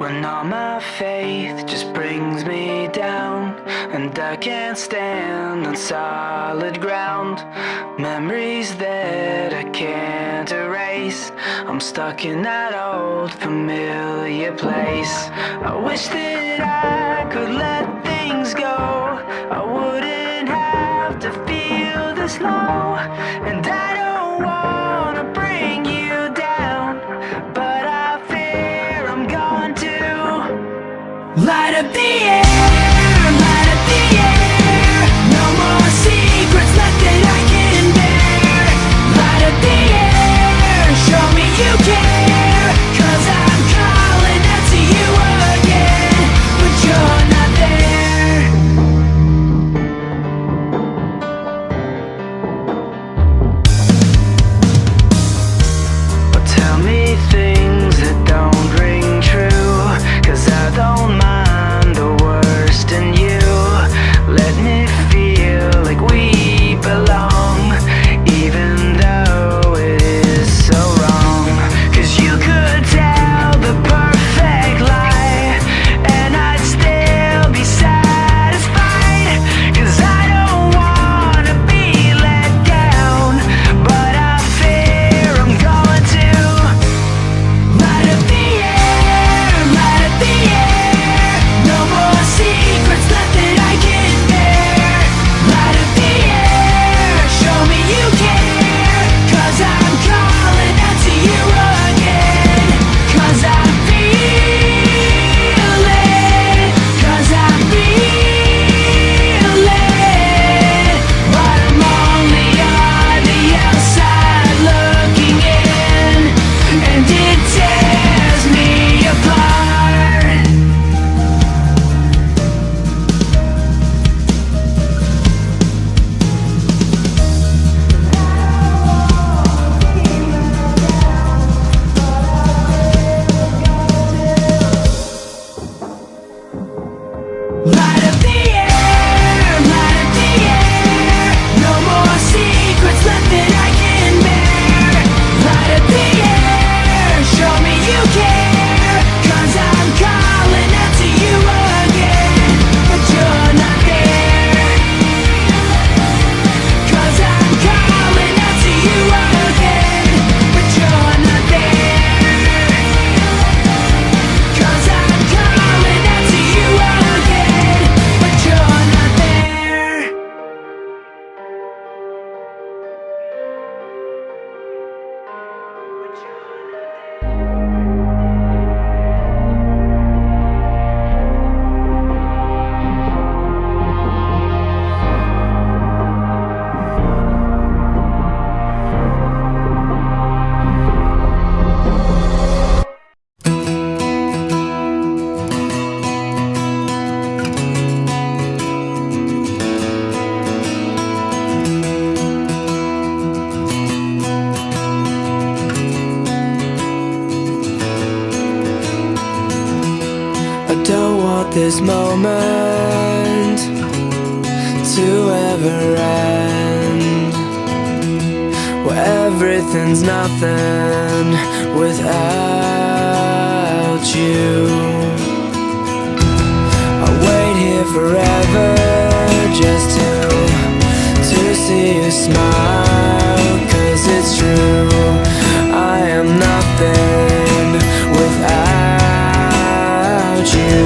When all my faith just brings me down, and I can't stand on solid ground. Memories that I can't erase, I'm stuck in that old familiar place. I wish that I could let things go, I wouldn't have to feel this low. And I don't wanna bring you down, but I fear I'm going to light up the air, light up the air. No more secrets left that I can bear. Light up the air, show me you care, 'cause I'm calling out to you again, but you're not there. Well, tell me things that don't ring true, 'cause I don't mind the worst in you. Let me feel like we belong, even though it is so wrong. 'Cause you could tell the perfect lie, and I'd still be satisfied. 'Cause I don't wanna be let down, but I fear I'm going to light up the air, light up the air. No more secrets left that I can bear. Light up the air, show me you care, 'cause I'm calling out to you again. 'Cause I feel it, 'cause I feel it. But I'm only on the outside looking in, and it tears me apart. Light up the air, light up the air. No more secrets left that I can bear. Light up the air, show me you care, 'cause I'm calling out to you again, but you're not there. 'Cause I'm calling out to you again, but you're not there. 'Cause I'm calling out to you again, but you're not there. I don't want this moment to ever end, where everything's nothing without you. I wait here forever just to see you smile, 'cause it's true, I am nothing without you.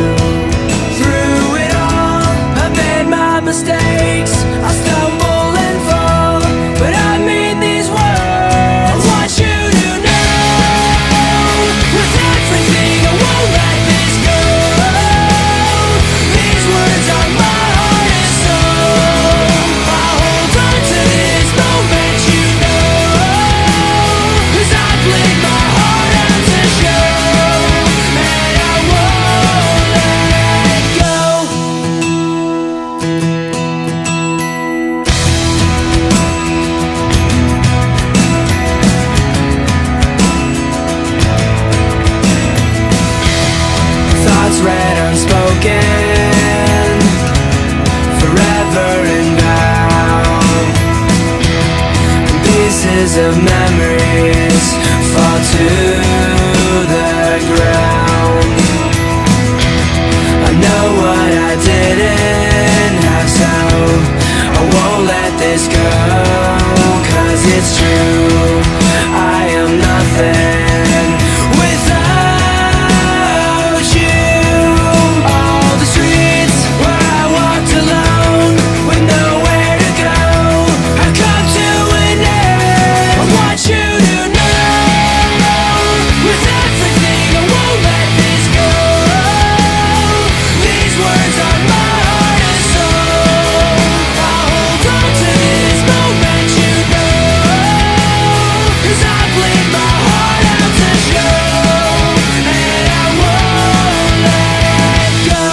Through it all, I made my mistakes, I stumble and fall, but I mean these words. I want you to know, with everything I won't let this go. These words are my heart and soul. I'll hold on to this moment, you know, 'cause I played my heart out to show, and I won't let go. Thoughts read unspoken, forever inbound. Pieces of memories fall to the ground. this go, 'cause it's true, I am nothing without you. All the streets where I walked alone with nowhere to go, I've come to an end. I want you to know, with everything I won't let this go. These words are my heart and soul. I'll hold on to this moment, you know, 'cause I bleed my heart out to show, and I won't let go.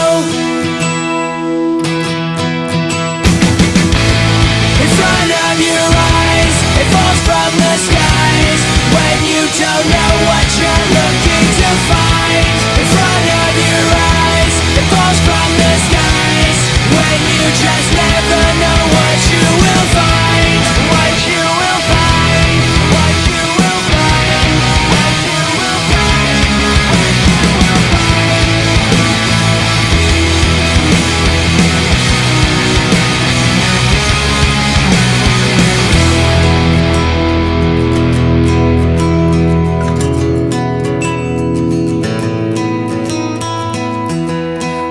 In front of your eyes, it falls from the skies when you don't know what you're looking to find. In front of your eyes, it falls from the skies when you just never know what you will find. What you will find, what you will find, what you will find, what you will find.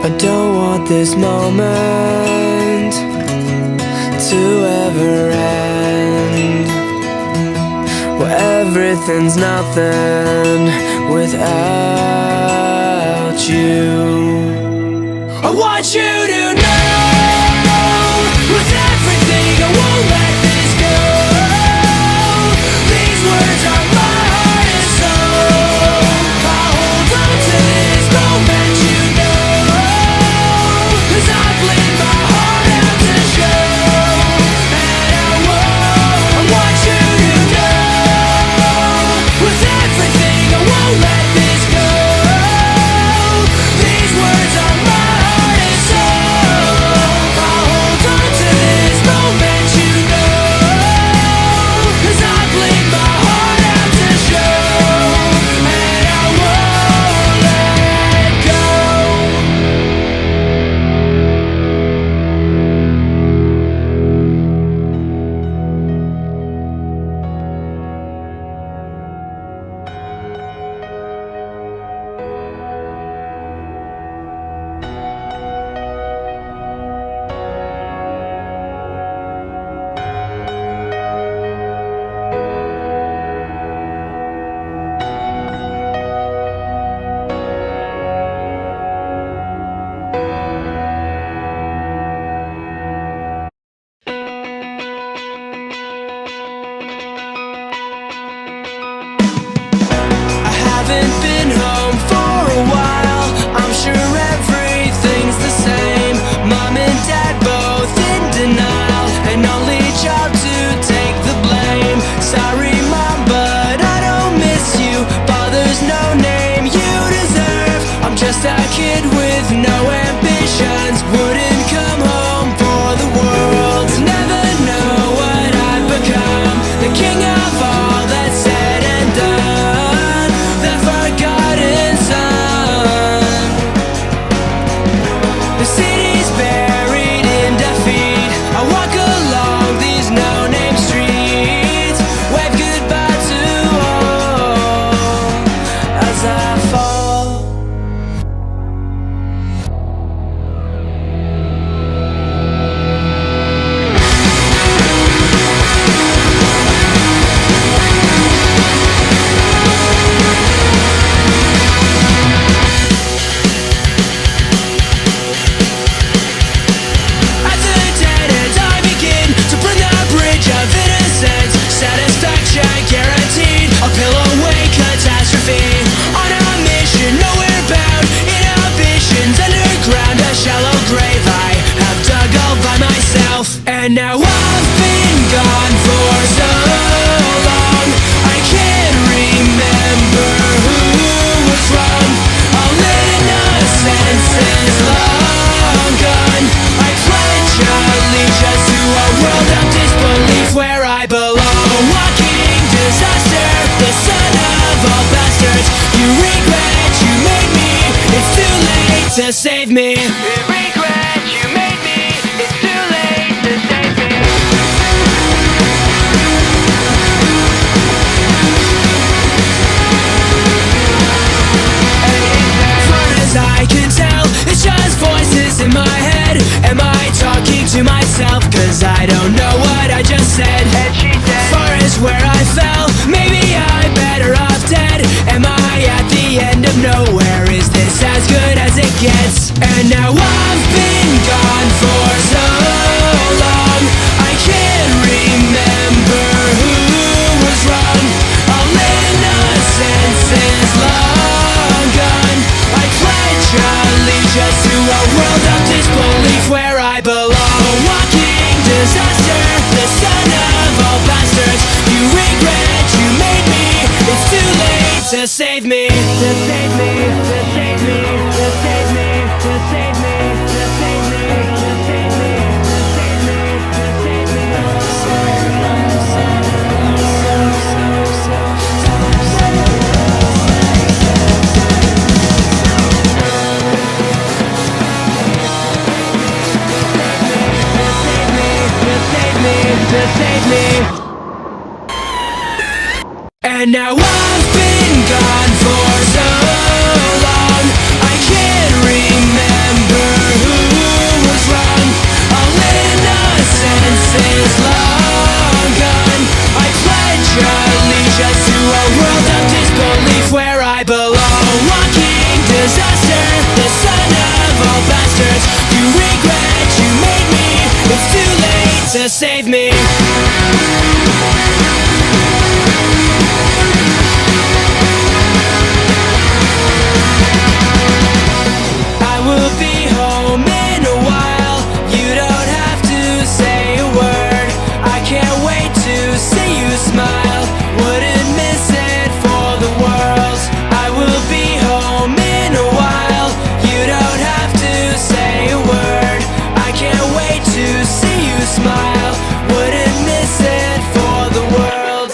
I don't want this moment to ever end, where everything's nothing without you. I want you to know, with everything I won't let this go. These words are my heart and soul. I'll hold on to this moment, you know, 'cause I bleed my heart out to show, and I want you to know, with everything I won't let this go. These words are my heart and soul. I'll hold on to this moment, you know, 'cause I bleed my heart out to show, and I won't let go. I haven't been home for a while. I'm sure everything's the same. Mom and dad both in denial, and only job to take the blame. Sorry mom, but I don't miss you. Father's no name you deserve. I'm just a kid with no ambitions. Wouldn't come home for the world. Never know what I've become. The king of all that's said and done, the forgotten son. The city's buried in defeat. I walk along these no-name streets, wave goodbye to all as I fall. At the dead end I begin to burn the bridge of innocence. Satisfaction guaranteed, a pill away catastrophe. On a mission, nowhere bound, inhibitions underground. A shallow grave I have dug all by myself, and now I've been gone for so long, I can't remember who was wrong. All innocence is long gone. I pledge allegiance to a world of disbelief where I belong. Walking disaster, the son of all bastards. You regret you made me, it's too late to save me. You regret you made me, it's too late to save me. save me. And now I've been gone for so long, I can't remember who was wrong. All innocence is long gone. I pledge allegiance to a world of disbelief where I belong. Walking disaster, the son of all bastards. You regret you made me, it's too late to save me. I will be home in a while, you don't have to say a word. I can't wait to see you smile, wouldn't miss it for the world. I will be home in a while, you don't have to say a word. I can't wait to see you smile, wouldn't miss it for the world.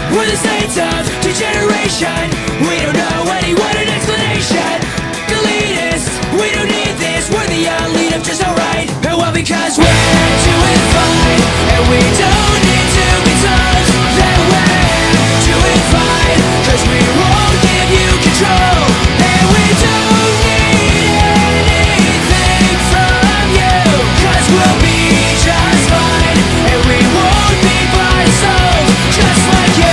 We're the states of degeneration. We don't know anyone an explanation. Elitist, we don't need this. We're the elite of just alright. And well, because we're doing fine, and we don't need to be told that we're doing fine, 'cause we won't give you control, and we don't need anything from you, 'cause we'll be just fine, and we won't be bought and sold, just like you.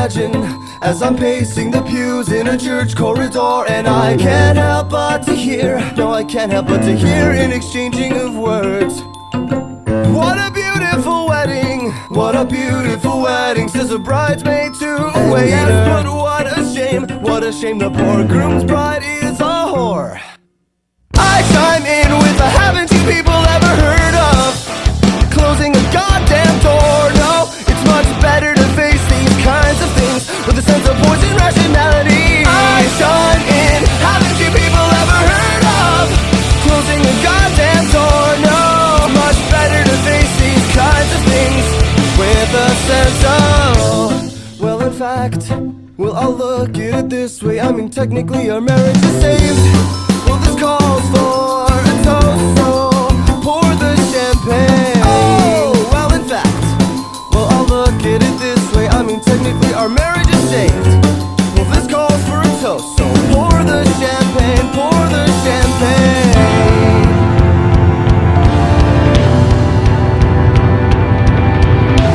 imagine as I'm pacing the pews in a church corridor, and I can't help but to hear, no, I can't help but to hear an exchanging of words. What a beautiful wedding, what a beautiful wedding, says a bridesmaid to a waiter. Yes, but what a shame the poor groom's bride is a whore. I chime in with a haven't you people ever heard of closing a goddamn door? No, it's much better to face these kinds of things with a sense of poison rationality. I chime in, haven't you people ever heard of closing a goddamn door? No, much better to face these kinds of things with a sense of, well, in fact, well, I'll look at it this way. I mean, technically our marriage is saved. Well, this calls for a toast, so pour the champagne. Oh, well, in fact, well, I'll look at it this way. I mean, technically our marriage is saved. Well, this calls for a toast, so